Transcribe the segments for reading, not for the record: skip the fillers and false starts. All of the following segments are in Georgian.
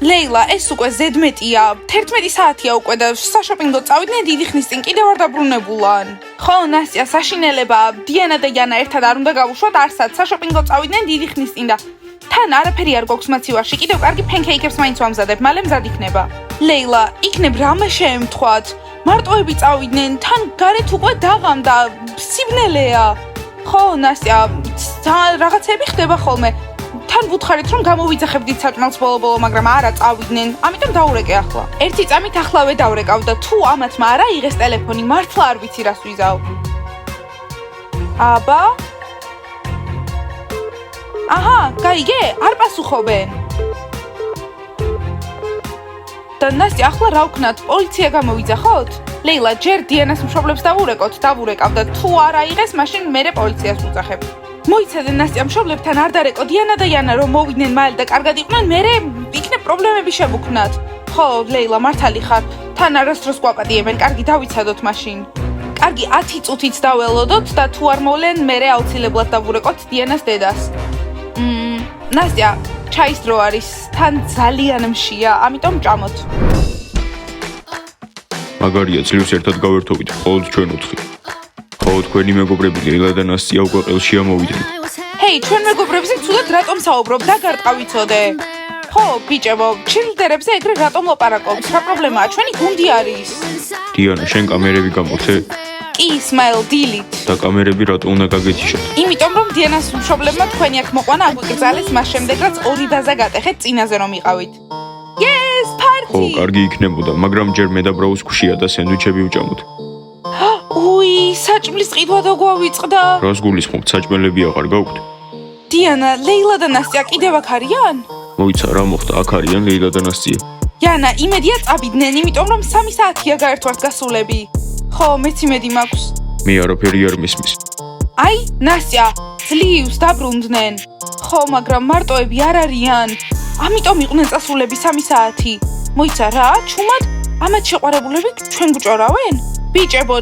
ლეილა, ეს უკვე ზედმეტია. 11 საათია უკვე და საშოპინგო წავიდნენ დიდი ხნის წინ კიდევ არ დაბრუნებულან. ხო, ნასტია, საშინელება. დიანა და იანა ერთად არ უნდა გავუშვათ არსად. საშოპინგო წავიდნენ დიდი ხნის წინ და თან არაფერი არ გვაქვს მაცივარში. კიდევ კარგი ფენქეიქებს მაინც ვამზადებ, მალე მზად იქნება. ლეილა, იქნებ რამე შეემთხვათ. მარტოები წავიდნენ, თან გარეთ უკვე დაღამდა. სიბნელეა. ხო, ნასტია, რაღაცები ხდება ხოლმე. თან ვუთხარით რომ გამოვიძახებდით საჭმელს ბოლო-ბოლო, მაგრამ არა წავიდნენ. ამიტომ დაურეკე ახლა. ერთი წამით ახლავე დავრეკავ და თუ ამათმა არ აიღეს ტელეფონი, მართლა არ ვიცი რას ვიზავ. აბა? აჰა, გაიგე? არ პასუხობენ. და ნასტია, ახლა რა ვქნათ? პოლიცია გამოვიძახოთ? ლეილა, ჯერ დიანას მშობლებს დავურეკავ და თუ არ აიღეს, მაშინ მერე პოლიციას ვუძახებ. მოიცადე ნასტია, მშობლებთან არ დარეკო დიანა და იანა რომ მოვიდნენ მალე და კარგად იყვნენ, მერე იქნებ პრობლემები შევუქმნათ. ხო, ლეილა, მართალი ხარ. თან არასდროს გვაპატიებენ, კარგი დავიცადოთ მაშინ. კარგი 10 წუთით დაველოდოთ და თუ არ მოვლენ, მერე აუცილებლად დავურეკოთ დიანას დედას. ნასტია, ჩაის დრო არის, თან ძალიან მშია, ამიტომ ჭამოთ. მაგარია, ძლივს ერთად გავერთობით, მხოლოდ ჩვენ 4. ხო, თქვენი მეგობრები ლეილა და ნასტია უკვე ყელში ამოვიდნენ. ჰეი, ჩვენ მეგობრებზე ცუდად რატომ საუბრობ? დაგარტყა ვიცოდე. ხო, ბიჭებო, ჩილდერებზე ეგრე რატომ ლაპარაკობთ? რა პრობლემაა? ჩვენი გუნდი არის. დიანა, შენ კამერები გამოთე? კი, სმაილ, დილით. და კამერები რატომ უნდა გაგეთიშოთ? იმიტომ რომ დიანას მშობლებმა თქვენი აქ მოყვანა აგვიკრძალეს მას შემდეგ, რაც 2 ბაზა გატეხეთ წინაზე რომ იყავით. Yes, party! ხო, კარგი იქნებოდა, მაგრამ ჯერ მე და ბრაუს გვშია და სენდვიჩები ვჭამოთ. უი, საჭმლის ყიდვა და გვავიწყდა. რას გულისხმობთ, საჭმელები აღარ გაქვთ? დიანა, ლეილა და ნასტია კიდევ აქ არიან? მოიცა, რა მოხდა, აქ არიან ლეილა და ნასტია. იანა, იმედია წავიდნენ, იმიტომ რომ 3 საათია გაერთვართ გასულები. ხო, მეც იმედი მაქვს. მე არაფერი არ მისმის. აი, ნასტია, ძლივს დაბრუნდნენ. ხო, მაგრამ მარტოები არ არიან. ამიტომ იყვნენ წასულები 3 საათი. მოიცა რა, ჩუმად, ამათ შეყვარებულები ჩვენ გვჭორავენ? ბიჭებო,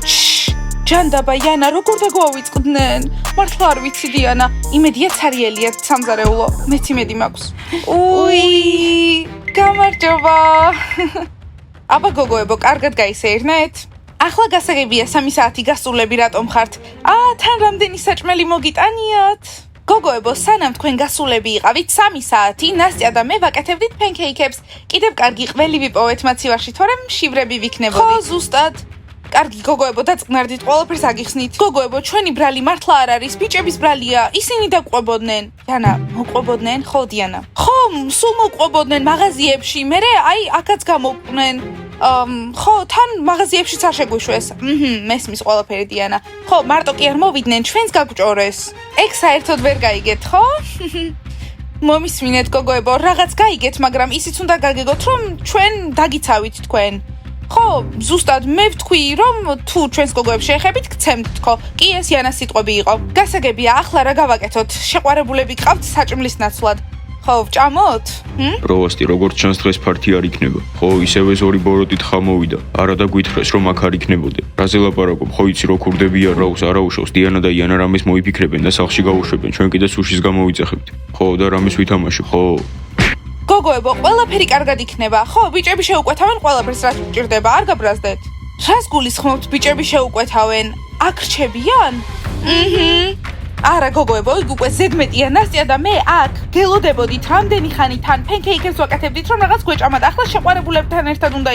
ჯანდაბა იანა, როგორ დაგვავიწყდნენ? მართლა არ ვიცი დიანა, იმედია ცარიელიათ სამზარეულო, მეც იმედი მაქვს. უი, გამარჯობა. აბა გოგოებო, კარგად გაისეირნეთ? ახლა გასაგებია 3 საათი გასულები რატომ ხართ? თან რამდენი საჭმელი მოგიტანიათ? გოგოებო, სანამ თქვენ გასულები იყავით 3 საათი, ნასტია და მე ვაკეთებდით ფენქეიქებს. კიდევ კარგი ყველი ვიპოვეთ მაცივარში, თორემ შივრები ვიქნებოდით. ხო, ზუსტად. კარგი გოგოებო, დაწყნარდით, ყველაფერს აგიხსნით. გოგოებო, ჩვენი ბრალი მართლა არ არის, ბიჭების ბრალია. ისინი დაგვყვებოდნენ. დიანა, მოყვებოდნენ? ხო, დიანა. ხო, სულ მოყვებოდნენ მაღაზიებში, მერე აი აქაც გამოვყვნენ. ხო, თან მაღაზიებშიც არ შეგვიშვეს. მესმის ყველაფერი დიანა. ხო, მარტო კი არ მოვიდნენ, ჩვენს გაგვჭორეს. ეგ საერთოდ ვერ გაიგეთ, ხო? მომისმინეთ გოგოებო, რაღაც გაიგეთ, მაგრამ ისიც უნდა გაგეგოთ, რომ ჩვენ დაგიცავით თქვენ. ხო, ზუსტად მე ვთქვი, რომ თუ ჩვენს გოგოებს შეეხებით, გცემთ თქო. კი, ეს იანას სიტყვები იყო. გასაგებია, ახლა რა გავაკეთოთ? შეყვარებულები გყავთ საჭმლის ნაცვლად. ხო, ვჭამოთ? პროვასტი, როგორც ჩანს დღეს ფართი არ იქნება. ხო, ისევე ზორი ბოროტით ხამოვიდა. არა და გვითხრეს, რომ აქ არ იქნებოდე. რაზე ლაპარაკობ? ხო, იცი რო ქურდებია რაუს არაუშავს. დიანა და იანა რამეს მოიფიქრებენ და სახლში გავუშვებენ. ჩვენ კიდე სუშის გამოვიძახებთ. ხო, და რამეს ვითამაშებ, ხო? გოგოებო, ყველაფერი კარგად იქნება. ხო, ბიჭები შეუკვეთავენ ყველაფერს, რაც გჭირდება, არ გაბრაზდეთ. რას გულისხმობთ, ბიჭები შეუკვეთავენ? აქ რჩებიან? არა გოგოებო, იქ უკვე ზედმეტია, ნასტია და მე აქ გელოდებოდით რამდენი ხანი თან ფენქეიქებს ვაკეთებდით, რომ რაღაც გვეჭამათ. ახლა შეყვარებულებთან ერთად უნდა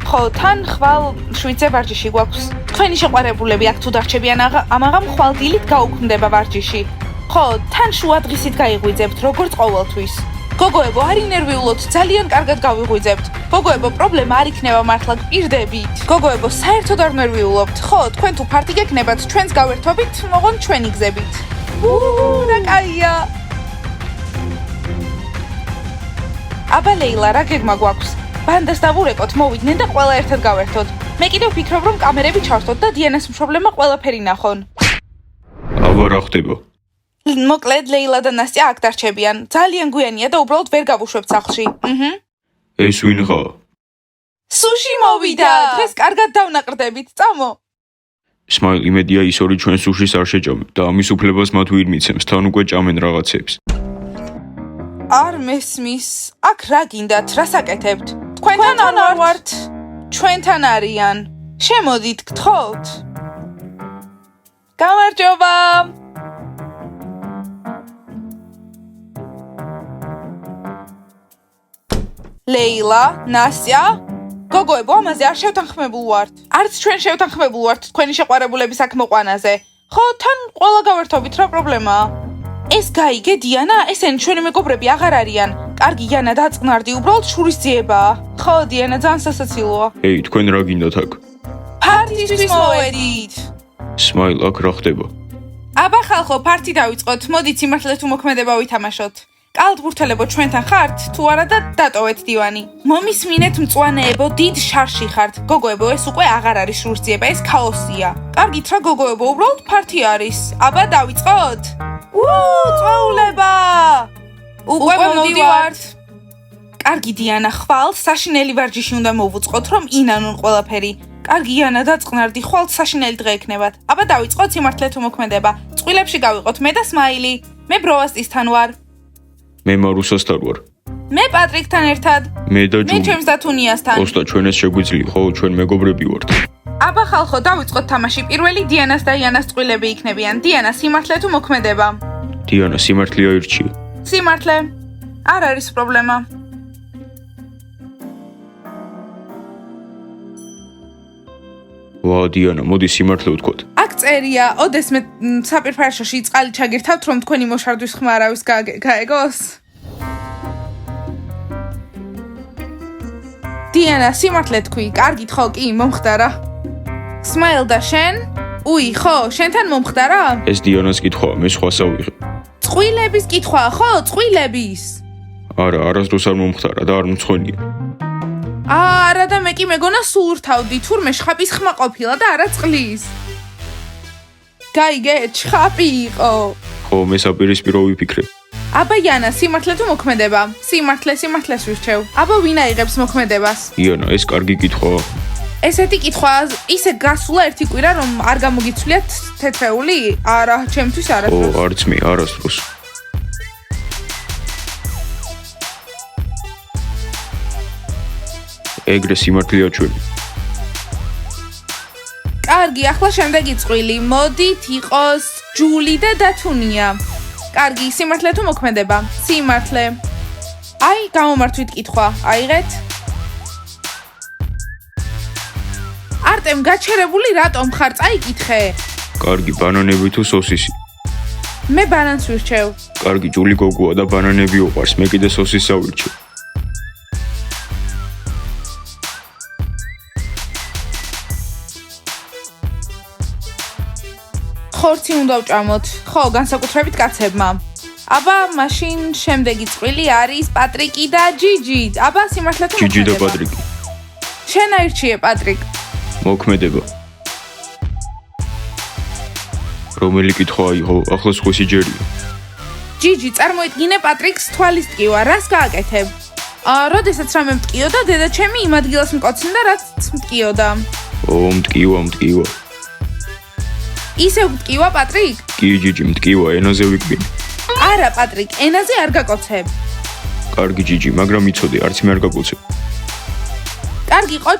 ხო, თან ხვალ შვიცე ვარჯიში გვაქვს. თქვენი შეყვარებულები აქ თუ დარჩებიან, ამაღამ ხვალ დილით გაუქმდება ვარჯიში. ხო, თან შუა დღისით გაიღვიძებთ, როგორც ყოველთვის. გოგოებო, არ ინერვიულოთ, ძალიან კარგად გავიღვიძებთ. გოგოებო, პრობლემა არ იქნება მართლა, გპირდებით. გოგოებო, საერთოდ არ ნერვიულობთ. ხო, თქვენ თუ ფარტი გეკნებათ, ჩვენს გავერთობით, მოღონ ჩვენი გზებით. რა კაია. აბა ლეილა, რა გეგმა გვაქვს? ბანდას დავურეკოთ, მოვიდნენ და ყველა ერთად გავერთოთ. მე კიდევ ვფიქრობ, რომ კამერები ჩავსოთ და დიანას მშობლებმა ყველაფერი ნახონ. აბა რა ხდება? მოკლედ ლეილა და ნასტია აქ დარჩებიან. ძალიან გვიანია და უბრალოდ ვერ გავუშვებთ სახლში. ეს ვინღა? სუში მოვიდა. დღეს კარგად დავნაყრდებით. წამო. სმაილ, იმედია ის ორი ჩვენ სუშის არ შეჭამებთ და ამის უფლებას მათ ვერ მიცემს, თან უკვე ჭამენ რაღაცებს. არ მესმის. აქ რა გინდათ, რას აკეთებთ? თქვენთან არ ვართ. ჩვენთან არიან. შემოდით, გთხოვთ. გამარჯობა. ლეილა, ნასია, გოგოებო, ამაზე არ შევთანხმებულ ვართ. არც ჩვენ შევთანხმებულ ვართ თქვენი შეყვარებულების აქ მოყვანაზე. ხო, თან ყველა გავერთობით, რა პრობლემაა? ეს გაიგე, დიანა, ესენი ჩვენი მეგობრები აღარ არიან. კარგი, იანა, დაწყნარდი, უბრალოდ შურისძიებაა. ხო, დიანა, ძალიან სასაცილოა. ეი, თქვენ რა გინდათ აქ? ფარტისთვის მოვედით. სმაილ, აქ რა ხდება? აბა ხალხო, ფარტი დავიწყოთ. მოდით სიმართლე თუ მოქმედება ვითამაშოთ. კალთბურთელებო, ჩვენთან ხართ? თუ არა და დატოვეთ დივანი. მომისმინეთ მწვანეებო, დიდ შარში ხართ. გოგოებო, ეს უკვე აღარ არის შურისძიება, ეს ქაოსია. კარგით რა გოგოებო, უბრალოდ ფარტი არის. აბა დავიწყოთ. წაულება! უკვე მოვდივართ. კარგი დიანა, ხვალ საშინელი ვარჯიში უნდა მოვუწყოთ, რომ ინანონ ყველაფერი. კარგი იანა, დაწყნარდი, ხვალ საშინელი დღე ექნებათ. აბა დავიწყოთ სიმართლე თუ მოქმედება. წყვილებში გავიყოთ მე და სმაილი. მე ბროვასტისთან ვარ. მე მარუსასთან ვარ. მე პატრიკთან ერთად. მე და მე ჯული. ჩემს და თუნიასთან. ოსტა ჩვენ ეს შეგვიძლია, ხო, ჩვენ მეგობრები ვართ. აბა ხალხო, დავიწყოთ თამაში. პირველი დიანას და იანას წყვილები იქნებიან. დიანა, სიმართლე თუ მოქმედება? დიანა, სიმართლე აირჩია. სიმართლე. არ არის პრობლემა. ვა, დიანა, მოდი სიმართლე ვთქვათ. აქ წერია, ოდეს მე საპირფარეშოში წყალი ჩაგირთავთ, რომ თქვენი მოშარდვის ხმა არავის გაეგოს? დიანა, სიმართლე თქვი, კარგით ხო, კი, მომხდარა. სმაილ და შენ? უი, ხო, შენთან მომხდარა? ეს დიანას კითხვაა, მე სხვას ავიღე. წყვილების კითხვაა, ხო, წყვილების. არა, არასდროს არ მომხდარა და არ მწვენია. არა და მე კი მეგონა სულ ვრთავდი, თურმე შხაპის ხმა ყოფილა და არა წყლის. გაიგე, შხაპი იყო. ხო, მე საპირისპირო ვიფიქრე. აბა იანა, სიმართლე თუ მოქმედება? სიმართლეს ვირჩევ. აბა ვინ აიღებს მოქმედებას? იანა, ეს კარგი კითხვაა. ესეთი კითხვა, ისე გასულა ერთი კვირა, რომ არ გამოგიცვლიათ თეთრეული? არა, ჩემთვის ო, არასდროს. არც მე, არასდროს. ეგრე სიმართლეა ჩვენი. კარგი, ახლა შემდეგი წყვილი. მოდით იყოს ჯული და დათუნია. კარგი, სიმართლე თუ მოქმედება? სიმართლე. აი, გამომართვით კითხვა. აიღეთ. არტემ, გაჩერებული რატომ ხარ? წაიკითხე. კარგი, ბანანები თუ სოსისი? მე ბანანს ვირჩევ. კარგი, ჯული გოგოა და ბანანები უყვარს, მე კიდე სოსისს ავირჩევ. ხორცი უნდა ვჭამოთ. ხო, განსაკუთრებით კაცებმა. აბა, მაშინ შემდეგი წყვილი არის პატრიკი და ჯიჯი. აბა, სიმართლე თუ ჯიჯი და მოქმედება? პატრიკი. შენ აირჩიე, პატრიკ. მოქმედება. რომელი კითხვა იყო? ახლა სხვისი ჯერია. ჯიჯი, წარმოიდგინე პატრიკს თვალის ტკივა, რას გააკეთებ? როდესაც რამე მტკიოდა, დედა ჩემი იმ ადგილას მკოცნდა, რაც მტკიოდა. ო, მტკივა. ისევ მტკივა, პატრიკ? კი, ჯიჯი, მტკივა, ენაზე ვიკბინე. არა, პატრიკ, ენაზე არ გაკოცებ. კარგი, ჯიჯი, მაგრამ იცოდე, არც მე არ გაგოცებ. კარგი იყო,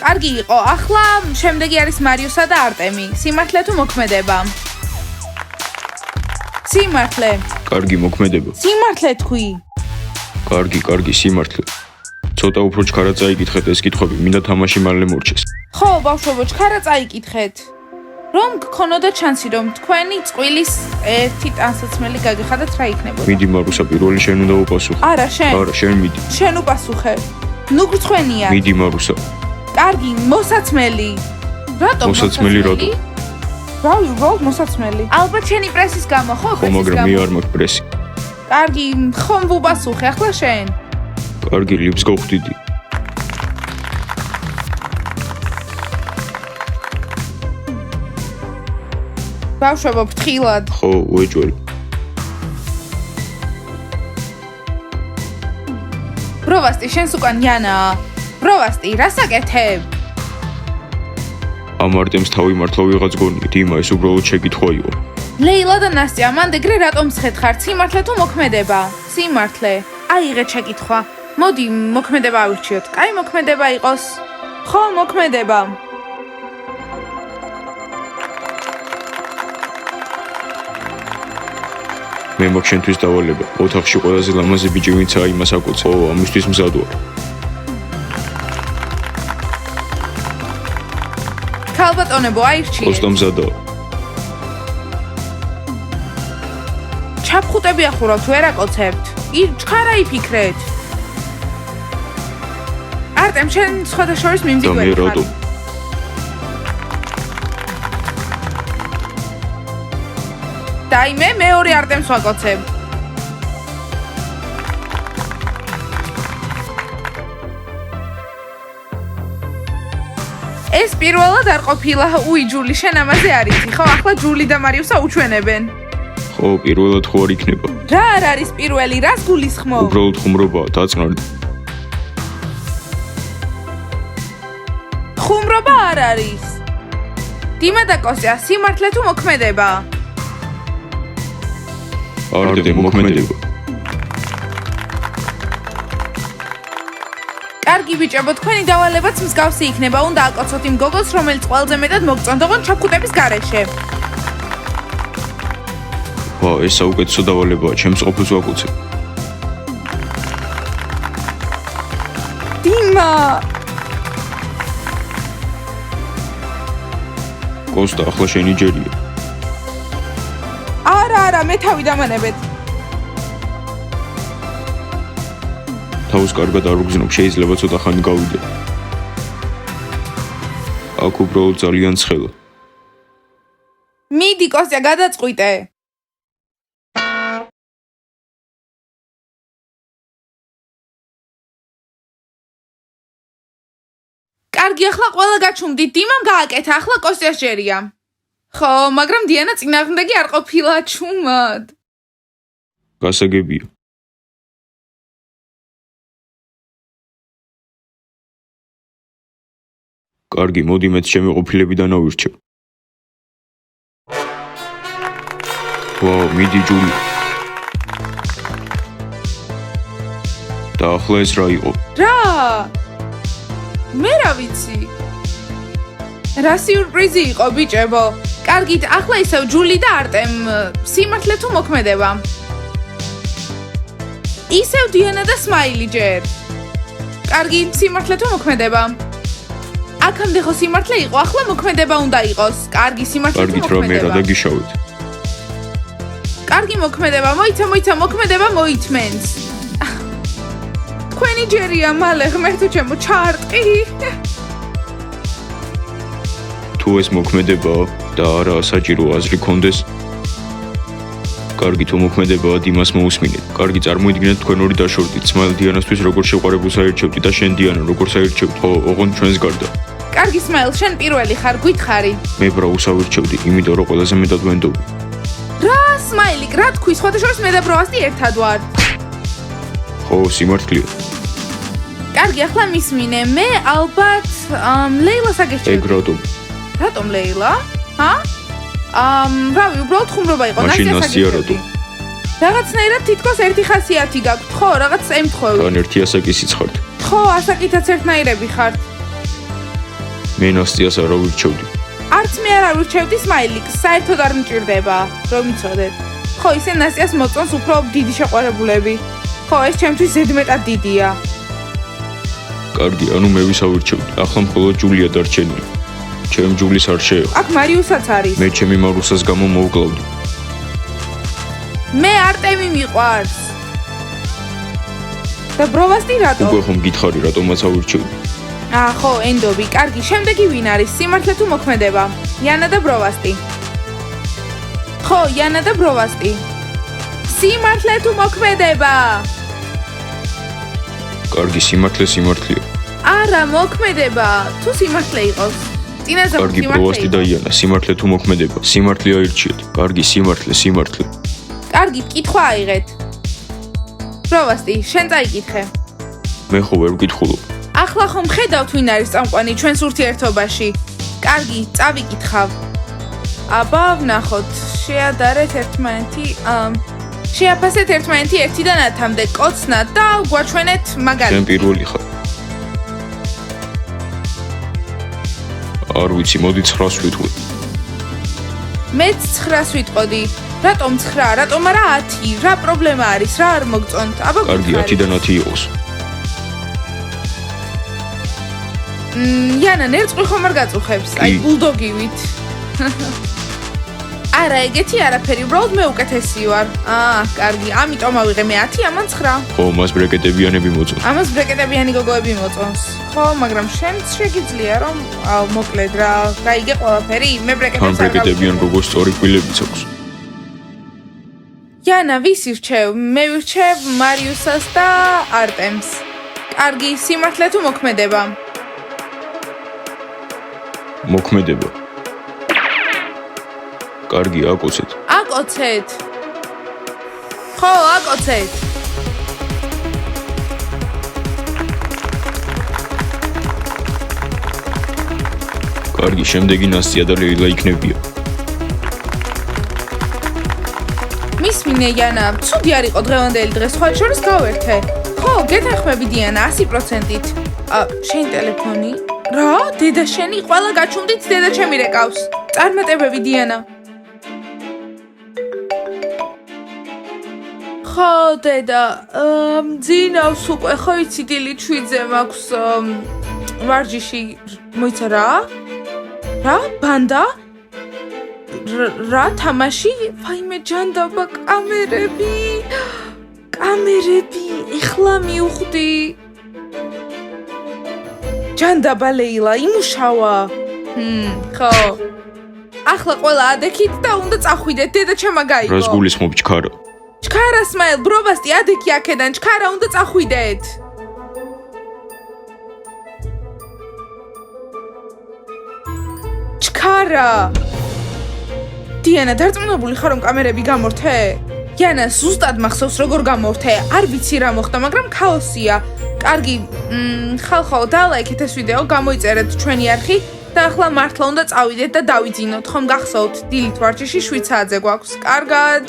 კარგი იყო. ახლა შემდეგი არის მარიუსა და არტემი. სიმართლე თუ მოქმედება? სიმართლე. კარგი, მოქმედება. სიმართლე თქვი. კარგი, სიმართლე. ცოტა უფრო ჩქარა წაიკითხეთ ეს კითხვები, მინდა თამაში მალე მორჩეს. ხო, ბავშვებო, ჩქარა წაიკითხეთ. რომ გქონოდა ჩანსი, რომ თქვენი წყვილის ერთი ტანსაცმელი გაგეხადათ, რა იქნებოდა? მიდი მარუსა, პირველი შენ უნდა უპასუხო. არა, შენ. არა, შენ მიდი. შენ უპასუხე. ნუ გრცხვენია. მიდი მარუსა. კარგი, მოსაცმელი. რატომ მოსაცმელი რატო? რავი, უბრალოდ მოსაცმელი. ალბათ შენი პრესის გამო, ხო? ხო, მაგრამ მე არ მაქვს პრესი. კარგი, ხომ ვუპასუხე, ახლა შენ. კარგი, ლიფს გავხდიდი. ბავშვებო, ფრთხილად. ხო, უეჭველი. ბროვასტი, შენს უკან იანაა. ბროვასტი, რას აკეთებ? ამ არტემს თავი მართლა ვიღაც გონიეთ, იმა ეს უბრალოდ შეკითხვა იყო. ლეილა და ნასტია, მანდ ეგრე რატომ მცხეთ ხართ? სიმართლე თუ მოქმედება? სიმართლე. აიღეთ შეკითხვა. მოდი, მოქმედება ავირჩიოთ. კაი მოქმედება იყოს. ხო, მოქმედება. მე მაქვს შენთვის დავალება. ოთახში ყველაზე ლამაზი ბიჭი ვინცაა იმას აკოც. ო, ამისთვის მზად ვარ. ქალბატონებო, აირჩიეთ. კოსტა მზადაა. ჩაფხუტები ახურავთ, ვერ აკოცებთ. ჩქარა იფიქრეთ. არტემ, შენ სხვადასხვის და მიმზიგველი მე ხარ. რატო? დაიმე, მეორე არტემს ვაკოცებ. ეს პირველად არ ყოფილა. უი, ჯული, შენ ამაზე არ იცი, ხო? ახლა ჯული და მარიუსა უჩვენებენ. ხო, პირველად ხო არ იქნება. რა არ არის პირველი? რას გულისხმობ? უბრალოდ ხუმრობაა, დაწყნარდი. ხუმრობა არ არის. დიმა და კოსტა, სიმართლე თუ მოქმედება? არდე მოქმედება. კარგი ბიჭებო, თქვენი დავალებაც მსგავსი იქნება. უნდა აკოცოთ იმ გოგოს, რომელიც ყველაზე მეტად მოგწონდაღონ ჩაფხუტების გარეშე. ვა, ეს საუკეთესო დავალებაა, ჩემს ყოფილს ვაკოცებ. დიმა! კოსტა, ახლა შენი ჯერია. არა, მე თავი დამანებეთ. თავს კარგად არ უგზნობ, შეიძლება ცოტა ხანი გავიდე. აქ უბრალოდ ძალიან ცხელა. მიდი, კოსტა, გადაწყვიტე. კარგი, ახლა ყველა გაჩუმდით. დიმამ გააკეთა, ახლა კოსტას ჯერია. ხო, მაგრამ დიანა წინააღმდეგი არ ყოფილა, ჩუმად. გასაგებია. კარგი, მოდი მეც ჩემი ყოფილებიდან ავირჩევ. ვაუ, მიდი ჯული. და ახლა ეს რა იყო? რა? მე რა ვიცი? რა სიურპრიზი იყო, ბიჭებო? კარგით, ახლა ისევ ჯული და არტემ, სიმართლე თუ მოქმედება? ისევ დიანა და სმაილი ჯერ. კარგი, სიმართლე თუ მოქმედება? აქამდე ხო სიმართლე იყო, ახლა მოქმედება უნდა იყოს. კარგი, სიმართლე თუ კარგით, რა მე რა მოქმედება? დაგიშავეთ. კარგი მოქმედება, მოიცა, მოქმედება მოითმენს. თქვენი ჯერია, მალე ღმერთო ჩემო, ჩარტყი. თუ ეს მოქმედებაა და არა საჭირო აზრი კონდეს. კარგი, თუ მოქმედებაა, დიმას მოусმინეთ. კარგი, წარმოიდგინეთ თქვენ ორი დაშორდით. სმაილ დიანასთვის როგორ შეყვარებულს აირჩევთ და შენ დიანა როგორ საირჩევთ, ხო, ოღონდ ჩვენს გარდა. კარგი, სმაილ, შენ პირველი ხარ, გითხარი. მე ბრაუს ავირჩევდი, იმიტომ რომ ყველაზე მეტად ვენდობ. რა, სმაილი, რა თქვი, სხვადასხვის მე და ბროვასტი ერთად ვარ. ხო, სიმართლეა. კარგი, ახლა მისმინე, მე ალბათ ლეილას აგერჩევდი. ეგ რატომ? რატომ ლეილა? ჰა? რავი, უბრალოდ ხუმრობა იყო, მაშინ ნასიას ნასია რატო? რაღაცნაირად თითქოს ერთი ხასიათი გაქვთ, ხო, რაღაც ემთხვევი. თან ერთი ასაკისიც ხართ. ხო, ასაკითაც ერთნაირები ხართ. მე ნასიას არ ავირჩევდი. არც მე არ ავირჩევდი სმაილიკს, საერთოდ არ მჭირდება, რომ იცოდეთ. ხო, ისე ნასიას მოწონს უფრო დიდი შეყვარებულები. ხო, ეს ჩემთვის ზედმეტად დიდია. კარგი, ანუ მე ვის ავირჩევდი. ახლა მხოლოდ ჯულია დარჩენია. ჩემ ჯულის არ შეეღო. აქ მარიუსაც არის. მე ჩემი მარუსას გამო მოვკლავდი. მე არტემი მიყვარს. და ბროვასტი რატო? უკვე ხომ გითხარი რატომაც ავირჩევდი. ხო, ენდობი. კარგი, შემდეგი ვინ არის? სიმართლე თუ მოქმედება? იანა და ბროვასტი. ხო, იანა და ბროვასტი. სიმართლე თუ მოქმედება? კარგი, სიმართლეა. არა, მოქმედება. თუ სიმართლე იყოს. წინაზე კარგი, ბროვასტი და იანა, სიმართლე თუ მოქმედება? სიმართლე აირჩიეთ. კარგი, სიმართლე. კარგი, კითხვა აიღეთ. ბროვასტი, შენ წაიკითხე. მე ხო ვერ ვკითხულობ. ახლა ხომ ხედავთ ვინ არის წამყვანი ჩვენს ურთიერთობაში. კარგი, წავიკითხავ. აბა, ვნახოთ. შეადარეთ ერთმანეთი. შეაფასეთ ერთმანეთი 1-დან 10-მდე, კოცნად და გვაჩვენეთ მაგალითი. შენ პირველი ხარ. არ ვიცი, მოდი 9-ს ვიტყვი. მეც 9-ს ვიტყოდი. რატომ 9? რატომ არა 10? რა პრობლემა არის? რა არ მოგწონთ? აბა კარგი, 10-დან 10 იყოს. Яна, ნერწყვი ხომ არ გაწუხებს? აი, ბულდოგივით. არა, ეგეთი არაფერი, უბრალოდ მე უკეთესი ვარ. კარგი, ამიტომ ავიღე მე 10, ამან 9. ხო, მას ბრეკეტებიანები მოწონს. ამას ბრეკეტებიანი გოგოები მოწონს. ხო, მაგრამ შენც შეგიძლია რომ მოკლედ რა, გაიგე ყველაფერი? მე ბრეკეტებს არ ბრეკეტებიან გოგოს სწორი კბილებიც აქვს. Яна, ვისი რჩევ? მე ვირჩევ მარიუსას და არტემს. კარგი, სიმართლე თუ მოქმედება? მოქმედება. კარგი, აკოცეთ. აკოცეთ. ხო, აკოცეთ. კარგი, შემდეგი ნასტია და ლეილა იქნებია. მისმინე Яна, ცუდი არ იყო დღევანდელი დღე, სხვა შორის გავერთე. ხო, გეთანხმები დიანა 100%-ით. შენ ტელეფონი? რა? დედა შენი ყველა გაჩუმდით დედა ჩემი რეკავს. წარმატებები დიანა. ხო, დედა, მძინავს უკვე, ხო იცი დილით 7-ზე მაქვს ვარჯიში. მოიცა რა? რა? ბანდა? რა თამაში? ვაიმე ჯანდაბა, კამერები. ეხლა მივხვდი. ჯანდაბა ლეილა, იმუშავა. ხო. ახლა ყველა ადექით და უნდა წახვიდეთ, დედა ჩემა გაიგო. რას გულისხმობ ჩქარა? ჩქარა სმაილ, ბრობასტი ადექი აქედან, ჩქარა უნდა წახვიდეთ. ჩქარა. დიანა, დარწმუნებული ხარ რომ კამერები გამორთე? Яна, ზუსტად მახსოვს როგორ გამორთე. არ ვიცი რა მოხდა, მაგრამ ქაოსია. კარგი, ხალხო, დალაიქეთ ეს ვიდეო, გამოიწერეთ ჩვენი არხი და ახლა მართლა უნდა წავიდეთ და დავიძინოთ. ხომ გახსოვთ, დილით ვარჯიში 7 საათზე გვაქვს. კარგად.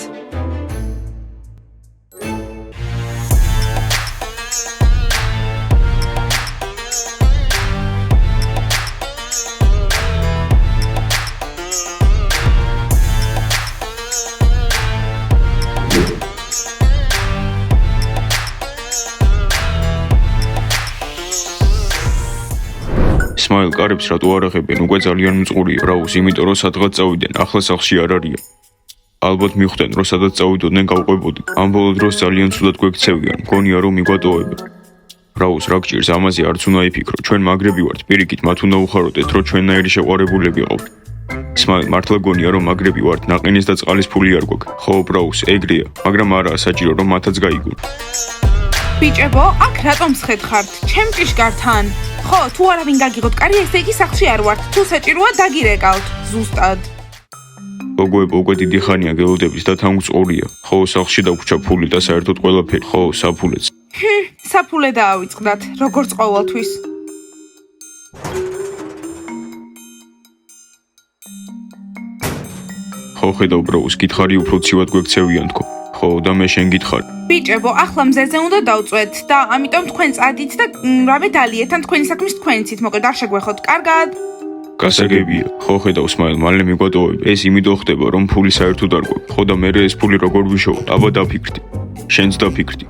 სმაილ კარებს რატო არ აღებენ? უკვე ძალიან მწყურია. რაუს, იმიტომ რომ სადღაც წავიდნენ, ახლა სახლში არ არიან. ალბათ მიხვდნენ, რომ სადაც წავიდოდნენ გავყვებოდი. ამ ბოლო დროს ძალიან ცუდად გვექცევიან. მგონია რომ მიგვატოვებენ. რაუს, რა გჭირს, ამაზე არც უნდა იფიქრო. ჩვენ მაგრები ვართ, პირიქით მათ უნდა უხაროდეთ, რომ ჩვენნაირი შეყვარებულები ყავთ. სმაილ, მართლა გონია რომ მაგრები ვართ, ნაყინის და წყალის ფული არ გვაქვს. ხო, რაუს, ეგრეა, მაგრამ არაა საჭირო რომ მათაც გაიგონ. ბიჭებო, აქ რატომ სხედხართ? ჩემ ჭიშკართან. ხო, თუ არავინ გაგიღოთ, კარი ესე იგი სახლში არ ვართ. თუ საჭიროა დაგირეკავთ. ზუსტად. გოგოებო, უკვე დიდი ხანია გელოდებით და თან გწყურია. ხო, სახლში დაგვრჩა ფული და საერთოდ ყველაფერი. ხო, საფულეც. საფულე დაავიწყდათ, როგორც ყოველთვის. ხო, ხედავ ბროუს, გითხარი უფრო ცივად გვექცევიან თქო. ხო, და მე შენ გითხარ. ბიჭებო, ახლა მზეზე უნდა დავწვეთ და ამიტომ თქვენ წადით და რამე დალიეთ, ან თქვენი საქმის თქვენიცით, მოკლედ არ შეგვეხოთ. კარგად. გასაგებია. ხო, ხედავ სმაილ, მალე მიგვატოვებ. ეს იმიტომ ხდება, რომ ფული საერთოდ არ გვაქვს. ხო და მე ეს ფული როგორ ვიშოვოთ? აბა დაფიქრდი. შენც დაფიქრდი.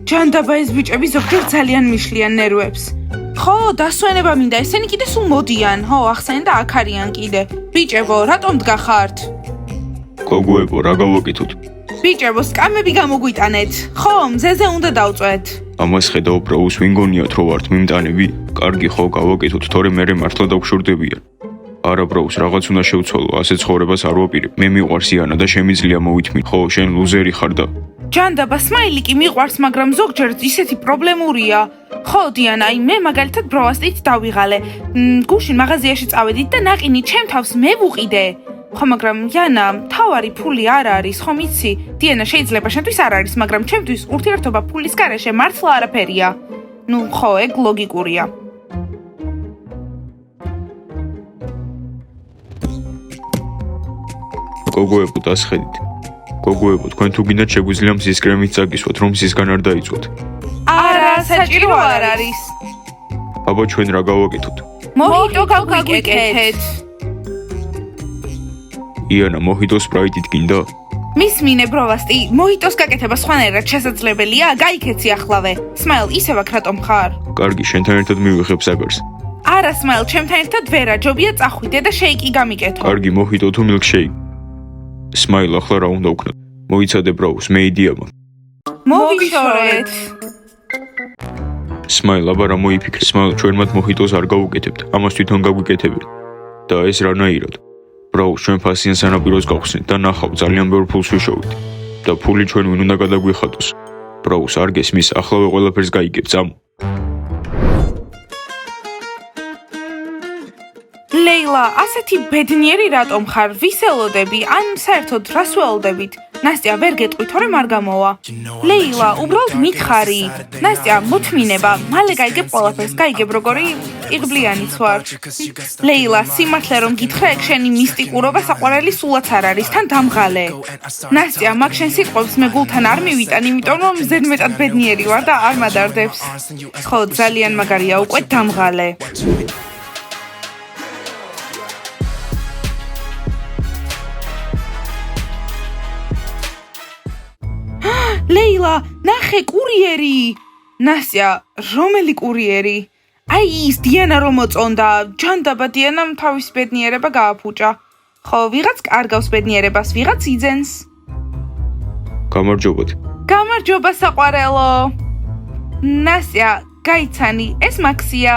ჯანდაბა ეს ბიჭები ზოგჯერ ძალიან მიშლიან ნერვებს. ხო, დასვენება მინდა, ესენი კიდე სულ მოდიან. ხო, ახსენ და აქ არიან კიდე. ბიჭებო, რატომ დგახართ? გოგოებო, რა გავაკეთოთ? ბიჭებო, სკამები გამოგვიტანეთ. ხო, მზეზე უნდა დავწვეთ. ამას ხედავ ბროუს, ვინ გონიათ რომ ვართ მიმტანები? კარგი, ხო, გავაკეთოთ, თორე მე მართლა დავშორდებიან. არა ბროუს, რაღაც უნდა შევცვალო, ასე ცხოვრებას არ ვაპირებ. მე მიყვარს იანა და შემიძლია მოვითმი. ხო, შენ ლუზერი ხარ და ჯანდაბა, სმაილი კი მიყვარს, მაგრამ ზოგჯერ ისეთი პრობლემურია. ხო, დიანა, აი მე მაგალითად ბროვასტით დავიღალე. გუშინ მაღაზიაში წავედით და ნაყინი ჩემ თავს მე ვუყიდე. ხო, მაგრამ იანა, თავარი ფული არ არის, ხომ იცი? დიანა, შეიძლება შენთვის არ არის, მაგრამ ჩემთვის ურთიერთობა ფულის გარეშე მართლა არაფერია. ნუ, ხო, ეგ ლოგიკურია. გოგოებო დასხედით. გოგოებო, თქვენ თუ გინდათ შეგვიძლია მზის კრემით წაგისვათ, რომ მზისგან არ დაიწვათ. არა, საჭირო არ არის. აბა ჩვენ რა გავაკეთოთ? მოჰიტო გაგვიკეთეთ. იანა, მოჰიტო სპრაიტით გინდა? მისმინე ბროვასტი, მოჰიტოს გაკეთება სხვანაირად შესაძლებელია, გაიქეცი ახლავე. სმაილ, ისევ აქ რატომ ხარ? კარგი, შენთან ერთად მივიღებ საგარს. არა, სმაილ, ჩემთან ერთად ვერა, ჯობია წახვიდე და შეიკი გამიკეთო. კარგი, მოჰიტო თუ მილკშეიკი. სმაილ, ახლა რა უნდა ვქნათ? მოიცადე ბრაუს, მე იდეა მაქვს. მოვიშორეთ. სმაილ, აბა რა მოიფიქრე? სმაილ, ჩვენ მათ მოჰიტოს არ გავუკეთებთ, ამას თვითონ გაგვიკეთებენ. და ეს რანაირად? ბრაუს, ჩვენ ფასიან სანაპიროს გავხსნით და ნახავ, ძალიან ბევრ ფულს ვიშოვით. და ფული ჩვენ ვინ უნდა გადაგვიხადოს? ბრაუს, არ გესმის, ახლავე ყველაფერს გაიგებ, წამო. ლეილა, ასეთი ბედნიერი რატომ ხარ? ვის ელოდები? ან საერთოდ რას ველოდებით? ნასტია, ვერ გეტყვი, თორემ არ გამოვა. ლეილა, უბრალოდ მითხარი. ნასტია, მოთმინება, მალე გაიგებ ყველაფერს, გაიგებ როგორი იღბლიანიც ვარ. ლეილა, სიმართლე რომ გითხრა, ეგ შენი მისტიკურობა საყვარელი სულაც არ არის, თან დამღალე. ნასტია, მაგ შენ სიტყვებს მე გულთან არ მივიტან, იმიტომ რომ ზედმეტად ბედნიერი ვარ და არ მადარდებს. ხო, ძალიან მაგარია, უკვე დამღალე. ლეილა, ნახე კურიერი. ნასტია, რომელი კურიერი? აი ის დიანა რომ მოწონდა, ჯანდაბა დიანამ თავის ბედნიერება გააფუჭა. ხო, ვიღაც კარგავს ბედნიერებას, ვიღაც იძენს. გამარჯობათ. გამარჯობა საყვარელო. ნასტია, გაიცანი, ეს მაქსია.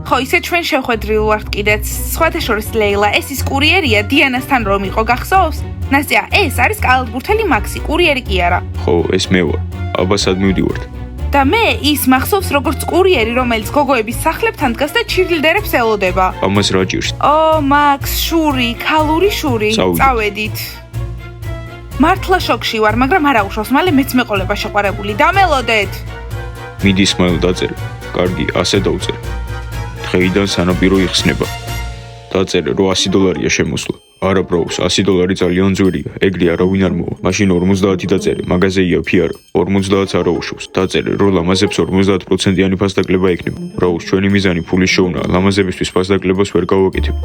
ხო, ისე ჩვენ შეხვედრილ ვართ კიდეც. სხვათა შორის ლეილა, ეს ის კურიერია დიანასთან რომ იყო, გახსოვს? ნასტია, ეს არის კალათბურთელი მაქსი, კურიერი კი არა. ხო, ეს მე ვარ. აბა სად მივდივართ? და მე ის მახსოვს როგორც კურიერი, რომელიც გოგოების სახლებთან დგას და ჩირლდერებს ელოდება. ამას რა ჭირს? ო, მაქს, შური, ქალური შური. წავედით. მართლა შოკში ვარ, მაგრამ არა უშავს, მალე მეც მეყოლება შეყვარებული. დამელოდეთ. მიდი სმაილ დაწერე. კარგი, ასე დავწერე. დღეიდან სანაპირო იხსნება. დაწერე, რომ $100 შემოსვლა. არა ბროუს, $100 ძალიან ძვირია. ეგრე არავინ არ მოვა. მაშინ 50 დაწერე, მაგაზე იაფი არა. 50-ს არ აუშავს. დაწერე, რომ ლამაზებს 50%-იანი ფასდაკლება ექნება. ბროუს, ჩვენი მიზანი ფულის შოვნაა. ლამაზებისთვის ფასდაკლებას ვერ გავაკეთებ.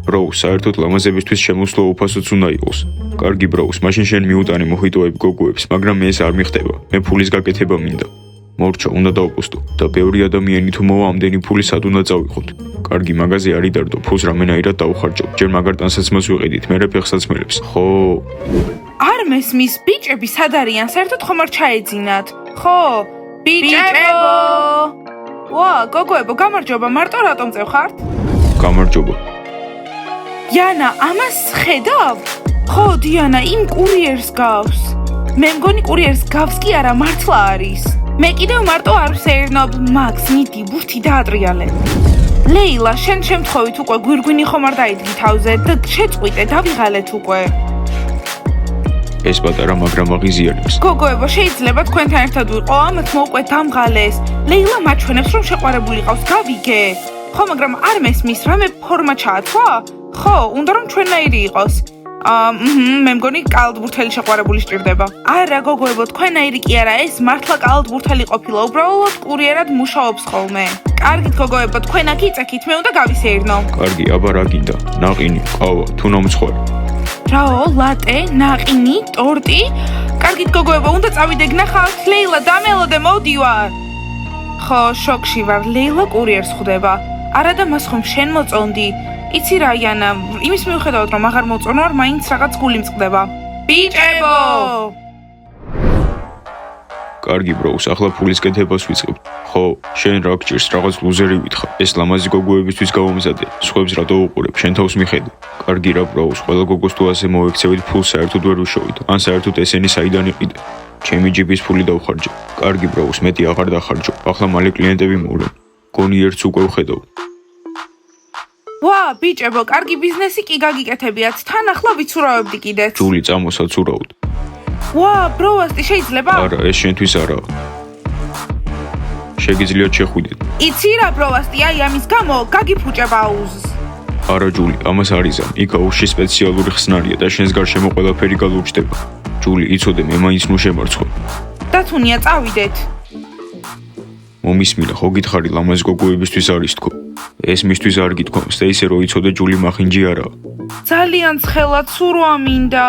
ბროუს, საერთოდ ლამაზებისთვის შემოსვლა უფასოც უნდა იყოს. კარგი ბროუს, მაშინ შენ მიუტანი მოჰიტოებ გოგოებს, მაგრამ მე ეს არ მიხდება. მე ფულის გაკეთება მინდა. მორჩა, უნდა დავპოსტო და ბევრი ადამიანი თუ მოვა, ამდენი ფული სად უნდა წავიღოთ. კარგი, მაგაზე არ იდარდო, ფულს რამენაირად დავხარჯავ. ჯერ მაგარ ტანსაცმელს ვიყიდით, მერე ფეხსაცმელებს. ხო. არ მესმის, ბიჭები სად არიან? საერთოდ ხომ არ ჩაეძინათ? ხო, ბიჭებო. ვა, გოგოებო, გამარჯობა, მარტო რატომ წევხართ? გამარჯობა. იანა, ამას ხედავ? ხო, დიანა, იმ კურიერს გავს. მე მგონი კურიერს გავს კი არა, მართლა არის. მე კიდევ მარტო არ ვსეირნობ, მაქს, მიდი, ბურთი დაატრიალე. ლეილა, შენ შემთხვევით უკვე გვირგვინი ხომ არ დაიდგი თავზე და შეწყვიტე, დავიღალეთ უკვე. ეს პატარა მაგრამ აღიზიანებს. გოგოებო, შეიძლება თქვენთან ერთად ვიყო, ამათ მოუყვეთ დამღალეს. ლეილა მაჩვენებს, რომ შეყვარებული ყავს, გავიგე. ხო, მაგრამ არ მესმის, რამე ფორმა ჩაათვა? ხო, უნდა რომ ჩვენნაირი იყოს. მე მგონი კალათბურთელი შეყვარებული სჭირდება. არა, გოგოებო, თქვენნაირი კი არა, ეს მართლა კალათბურთელი ყოფილა, უბრალოდ კურიერად მუშაობს ხოლმე. კარგით, გოგოებო, თქვენ აქ იწექით, მე უნდა გავისეირნო. კარგი, აბა რა გინდა? ნაყინი, ყავა, თუ ნამცხვარი? რაო, ლატე, ნაყინი, ტორტი? კარგით, გოგოებო, უნდა წავიდე, გნახავთ, ლეილა, დამელოდე, მოვდივარ. ხო, შოკში ვარ, ლეილა კურიერს ხვდება. არა და მას ხომ შენ მოწონდი? იცი რა, იანა, იმის მიუხედავად რომ აღარ მოწონვარ, მაინც რაღაც გული მწყდება. ბიჭებო! კარგი ბროუს, ახლა ფულის კეთებას ვიწყებ. ხო, შენ რა გჭირს, რაღაც ლუზერი ვითხრა. ეს ლამაზი გოგოებისთვის გავამზადე. სხვებს რატო უყურებ, შენ თავს მიხედე. კარგი რა ბროუს, ყველა გოგოს თუ ასე მოექცევით, ფულს საერთოდ ვერ ვიშოვით. ან საერთოდ ესენი საიდან იყიდე? ჩემი ჯიბის ფული დავხარჯე. კარგი ბროუს, მეტი აღარ დახარჯო. ახლა მალე კლიენტები მოვლენ. გონი ერთს უკვე ვხედავ. ვა, ბიჭებო, კარგი ბიზნესი კი გაგიკეთებიათ. თან ახლა ვიცურავებდი კიდეც. ჯული, წამოსაცურავთ. ვა, ბროვასტი, შეიძლება? არა, ეს შენთვის არაა. შეგიძლიათ შეხვიდეთ. იცი რა, ბროვასტი, აი ამის გამო გაგიფუჭებ აუზს. არა ჯული, ამას არ იზამ. იქ აუზში სპეციალური ხსნარია და შენს გარშემო ყველაფერი გალურჯდება. ჯული, იცოდე, მე მაინც ნუ შემარცხო. დათუნია, წავიდეთ. მომისმინა, ხო გითხარი ლამაზ გოგოებისთვის არის თქო. ეს მისთვის არ გითქვამს და ისე რო იცოდე ჯული მახინჯი არაა. ძალიან ცხელად სურვა მინდა.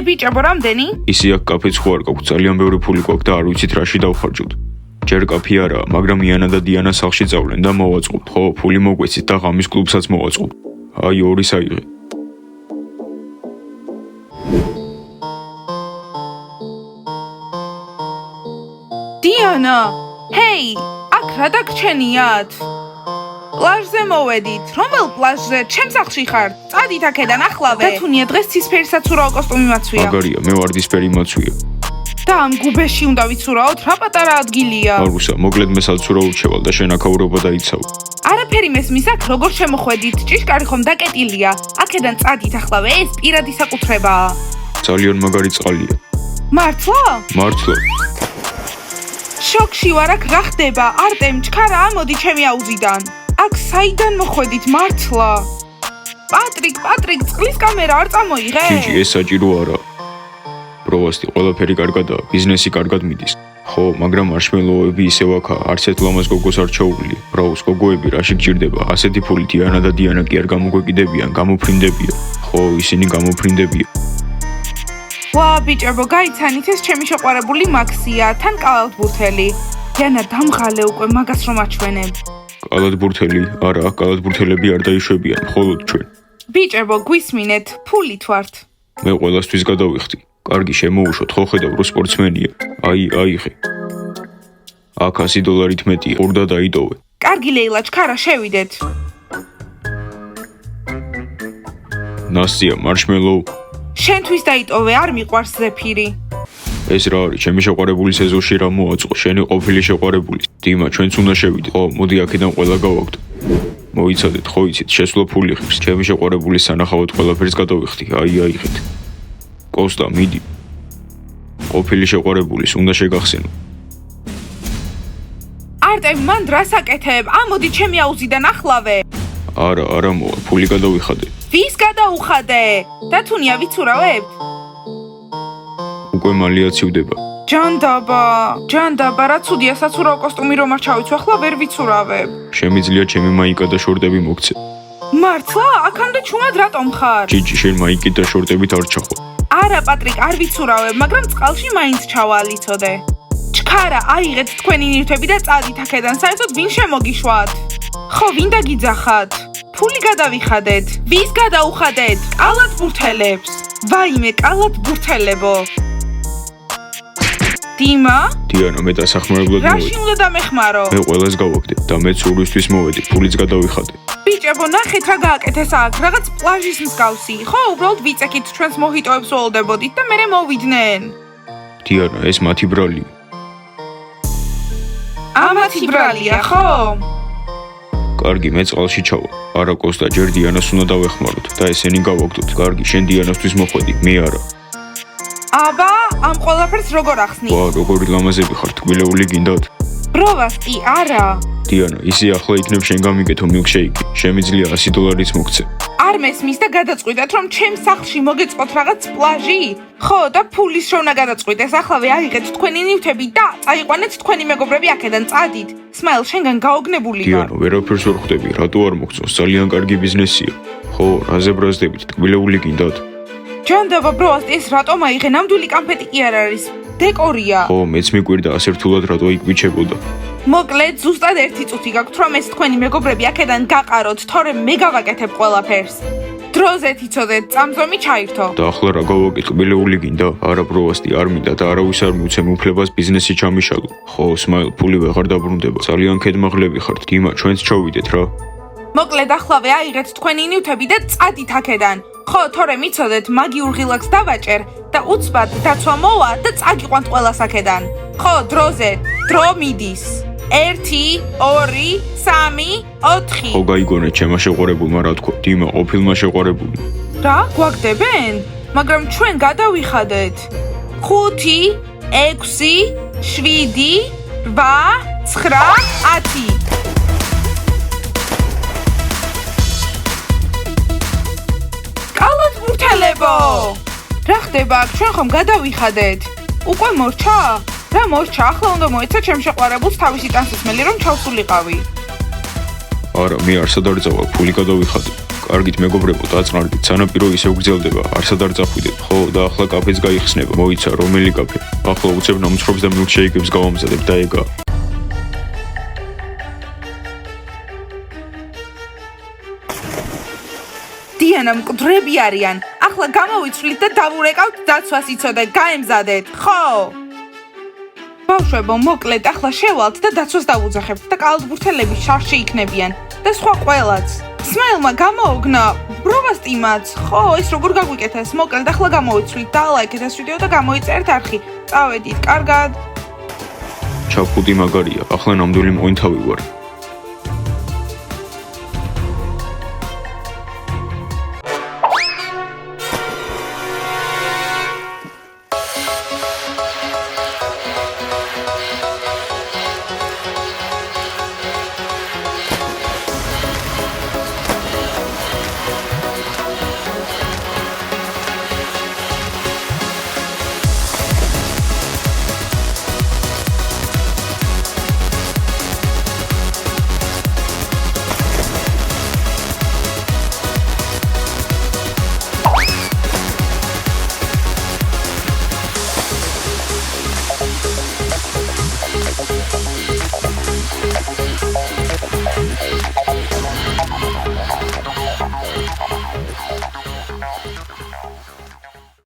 ბიჭებო, რამდენი? ისი აქ კაფეც ხო არ გაქვს, ძალიან ბევრი ფული გვაქვს და არ ვიცით რაში დავხარჯოთ. ჯერ კაფე არაა, მაგრამ იანა და დიანა სახლში წავლენ და მოვაწყობთ, ხო, ფული მოგვეცით და ღამის კლუბსაც მოვაწყობთ. აი, ორი საიღე. დიანა, ჰეი, აქ რა დაგჩენიათ? პლაჟზე მოვედით. რომელ პლაჟზე? ჩემს სახლში ხარ. წადით აქედან ახლავე. დათუნია, დღეს ცისფერი საცურაო კოსტუმი მაცვია. მაგარია, მე ვარდისფერი მაცვია. და ამ გუბეში უნდა ვიცურაოთ, რა პატარა ადგილია. არუსა, მოკლედ მე საცურაო ურჩევალ და შენ აქაურობა დაიცავ. არაფერი მესმის აქ როგორ შემოხვედით? ჭიშკარი ხომ დაკეტილია. აქედან წადით ახლავე, ეს პირადი საკუთრებაა. ძალიან მაგარი წყალია. მართლა? მართლა. შოქში ვარ, აქ რა ხდება? არტემ, ჩქარა, ამოდი ჩემი აუზიდან. აქ საიდან მოხვედით მართლა? პატრიკ, წყლის კამერა არ წამოიღე? ჯიჯი, ეს საჭირო არა. პროვასტი, ყველაფერი კარგადაა, ბიზნესი კარგად მიდის. ხო, მაგრამ მარშმელოები ისევ აქაა, არც ერთ ლამაზ გოგოს არ ჩაუვლია. ბრაუს, გოგოები რაში გჭირდება? ასეთი ფულით იანა და დიანა კი არ გამოგვეკიდებიან, გამოფრინდებიან. ხო, ისინი გამოფრინდებიან. ვა, ბიჭებო, გაიცანით, ეს ჩემი შეყვარებული მაქსია, თან კალათბურთელი. დიანა, დამღალე უკვე მაგას რომ აჩვენებ. კალათბურთელი? არა, კალათბურთელები არ დაიშვებიან, მხოლოდ ჩვენ. ბიჭებო, გვისმინეთ, ფულით ვართ. მე ყველასთვის გადავიხდი. კარგი, შემოუშვოთ, ხო ხედავ, რო სპორტსმენია. აიღე. აქ $100 მეტია, ყურდა დაიდოვე. კარგი ლეილა, ჩქარა, შევიდეთ. ნასია, მარშმელოუ. შენთვის დაიტოვე, არ მიყვარს ზეფირი. ეს რა არის, ჩემი შეყვარებული სეზონში რა მოაწყო, შენი ყოფილი შეყვარებული. დიმა, ჩვენც უნდა შევიდეთ. ხო, მოდი აქედან ყველა გავაგდო. მოიცადეთ, ხო იცით, შესვლა ფული ღირს. ჩემი შეყვარებულის სანახავად ყველაფერს გადავიხდი. აიღეთ. კოსტა, მიდი. ყოფილი შეყვარებულის უნდა შეგახსენო. არტემ, მან დრას აკეთებ, ამოდი ჩემი აუზიდან ახლავე. არა მოვა, ფული გადავიხადე. ვის გადაუხადე? დათუნია, ვიცურავებთ? უკვე მალე აცივდება. ჯანდაბა, რა ცუდია საცურაო კოსტუმი რომ არ ჩავიცვა, ახლა ვერ ვიცურავებ. შემიძლია ჩემი მაიკა და შორტები მოგცე. მართლა? აქამდე ჩუმად რატომ ხარ? ჯიჯი, შენ მაიკით და შორტებით არ ჩახვა. არა, პატრიკ, არ ვიცურავებ, მაგრამ წყალში მაინც ჩავალიცოდე. ჩქარა, აიღეთ თქვენი ნივთები და წადით აქედან, საერთოდ ვინ შემოგიშვათ? ხო, ვინ დაგიძახათ? ფული გადავიხადეთ. ვის გადაუხადეთ? კალათბურთელებს. ვაიმე, კალათბურთელებო. დიმა? დიანა, მე დასახმარებლად რაში უნდა დამეხმარო? მე ყველას გავაგდე და მეც ურვისთვის მოვედი, ფულიც გადავიხადე. ბიჭებო, ნახეთ რა გააკეთეს აქ, რაღაც პლაჟის მსგავსი. ხო, უბრალოდ ვიწექით, ჩვენს მოჰიტოებს ველოდებოდით და მერე მოვიდნენ. დიანა, ეს მათი ბრალია. ამათი ბრალია, ხო? კარგი, მე წყალში ჩავა. არა, კოსტა, ჯერ დიანას უნდა დავეხმაროთ და ესენი გავაგდოთ. კარგი, შენ დიანასთვის მოხვედი, მე არა. აბა, ამ ყველაფერს როგორ ახსნით? ვა, როგორი ლამაზები ხართ, გვილეული გინდათ? პროვასტი, არა. დიანა, ისი ახლა იქნებ შენ გამიგეთო მილკშეიკი. შემიძლია $100 მოგცე. არ მესმის და გადაწყვიტეთ, რომ ჩემს სახლში მოგეწყოთ რაღაც პლაჟი? ხო, და ფულის შოვნა გადაწყვიტეს. ახლავე აიღეთ თქვენი ნივთები და წაიყვანეთ თქვენი მეგობრები აქედან, წადით. სმაილ, შენგან გაოგნებული ვარ. დიანა, ვერაფერს ვერ ხვდები, რატო არ მოგწონს? ძალიან კარგი ბიზნესია. ხო, რაზე ბრაზდებით, გვილეული გინდათ? ჯანდაბა, ბროასტი, ეს რატომ აიღე? ნამდვილი კანფეტი კი არ არის. დეკორია. ხო, მეც მიკვირდა ასე რთულად რატო იკვიჩებოდა. მოკლედ, ზუსტად 1 წუთი გაქვთ, რომ ეს თქვენი მეგობრები აქედან გაყაროთ, თორემ მე გავაკეთებ ყველაფერს. დროზე თიცოდეთ, წამზომი ჩაირთო. და ახლა რა გავაკეთე, გვილეული გინდა? არა, ბროასტი, არ მინდა და არავის არ მივცემ უფლებას ბიზნესი ჩამიშალო. ხო, სმაილ, ფული ვეღარ დაბრუნდება. ძალიან ქედმაღლები ხართ, დიმა, ჩვენც ჩავიდეთ რა. მოკლედ, ახლავე აიღეთ თქვენი ნივთები და წადით აქედან. ხო, თორემ იცოდეთ, მაგიურ ღილაკს დავაჭერ და უცბად დაცვა მოვა და წაგიყვანთ ყველას აქედან. ხო, დროზე, დრო მიდის. 1, 2, 3, 4. ხო, გაიგონეთ ჩემმა შეყვარებულმა რა თქვა, დიმა, ყოფილმა შეყვარებულმა. რა, გვაგდებენ? მაგრამ ჩვენ გადავიხადეთ. 5, 6, 7, 8, 9, 10. ბაბო! რა ხდება აქ? ჩვენ ხომ გადავიხადეთ? უკვე მორჩა? რა მორჩა? ახლა უნდა მოეცა ჩემ შეყვარებულს თავისი ტანსაცმელი რომ ჩავსულიყავი. არა, მე არსად არ წავალ, ფული გადავიხადე. კარგით მეგობრებო, დაწყნარდით, სანაპირო ისევ გრძელდება, არსად არ წახვიდეთ, ხო და ახლა კაფეც გაიხსნება, მოიცა რომელი კაფე? ახლა უცებ ნამცხრობს და მილკშეიკებს გავამზადებ და ეგა. დიანა მკვდრები არიან. ახლა გამოვიცვლით და დავურეკავთ დაცვას იცოდე, გაემზადეთ, ხო? ბავშვებო, მოკლედ, ახლა შევალთ და დაცვას დავუძახებთ და კალათბურთელები შარში იქნებიან და სხვა ყველაც. სმაილმა გამოოგნა ბროვასტიმაც, ხო, ეს როგორ გაგვიკეთეს? მოკლედ, ახლა გამოვიცვლით და ლაიქეთ ეს ვიდეო და გამოიწერეთ არხი. წავედით, კარგად. ჩაფხუტი მაგარია, ახლა ნამდვილი მოინთავი ვარ.